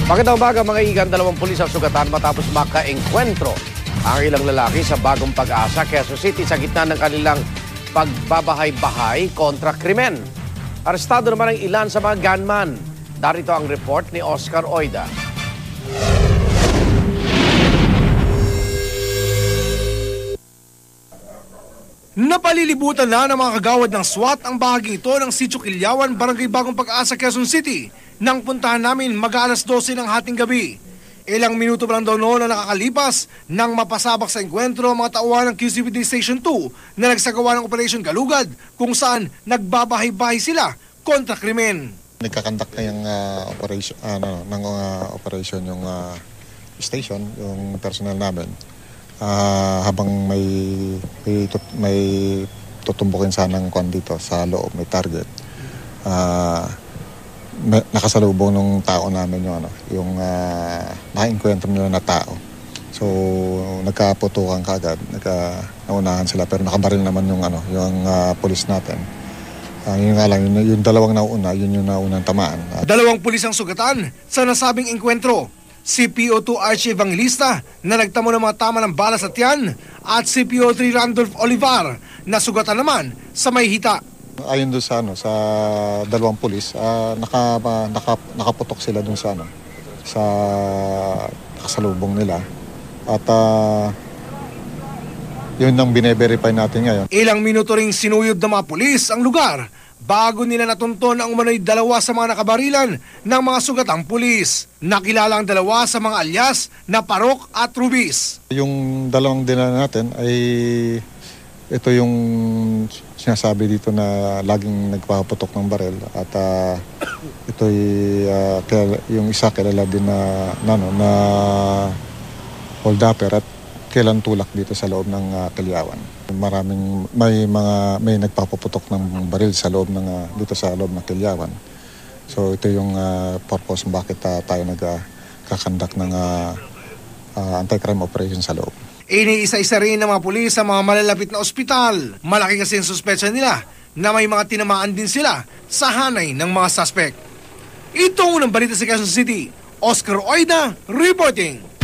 Magandang umaga mga igan, 2 pulis ang sugatan matapos maka-engkwentro ang ilang lalaki sa Bagong Pag-asa, Quezon City sa gitna ng kanilang pagbabahay-bahay kontra krimen. Arestado naman ang ilan sa mga gunman. Darito ang report ni Oscar Oida. Napalilibutan na ng mga kagawad ng SWAT ang bahagi ito ng Sitio Quilyawan, Barangay Bagong Pag-asa, Quezon City nang puntahan namin mag-alas 12 ng hating gabi. Ilang minuto pa lang daw noon na nakakalipas nang mapasabak sa engkwentro ang mga tauhan ng QCPD Station 2 na nagsagawa ng Operation Galugad kung saan nagbabahay-bahay sila kontra krimen. Nagkakandak na yung operation yung station, yung personnel namin. Habang may tutumbukin sanang kwan dito sa loob, may target. Nakasalubong ng tao namin yung naka-encuentro nila na tao. So nagkaputukan kagad, naunahan sila pero nakabaril naman yung pulis natin. Yun nga lang, yung dalawang nauna, yun yung naunang tamaan. 2 pulis ang sugatan sa nasabing enkwentro. CPO2 Archie Evangelista na nagtamo ng mga tama ng bala sa tiyan at CPO3 Randolph Olivar na sugatan naman sa may hita. Ayon doon sa 2 pulis, nakaputok sila doon sa nakasalubong nila. At yun ang bine-verify natin ngayon. Ilang minuto ring sinuyod ng mga pulis ang lugar bago nila natunton ang umano'y 2 sa mga nakabarilan ng mga sugatang pulis. Nakilala ang 2 sa mga alias na Parok at Rubis. Yung 2 dinala natin ay ito yung sinasabi dito na laging nagpapaputok ng barel at ito yung isa kilala din na hold upper at kailan tulak dito sa loob ng Quilyawan. May nagpapaputok ng baril sa loob dito sa loob ng Quilyawan. So ito yung purpose bakit tayo nagkakandak ng anti-crime operation sa loob. Iniisa-isa rin ng mga pulis sa mga malalapit na ospital. Malaki kasi ang suspetsa nila na may mga tinamaan din sila sa hanay ng mga suspect. Ito ang unang balita sa Quezon City. Oscar Oida reporting.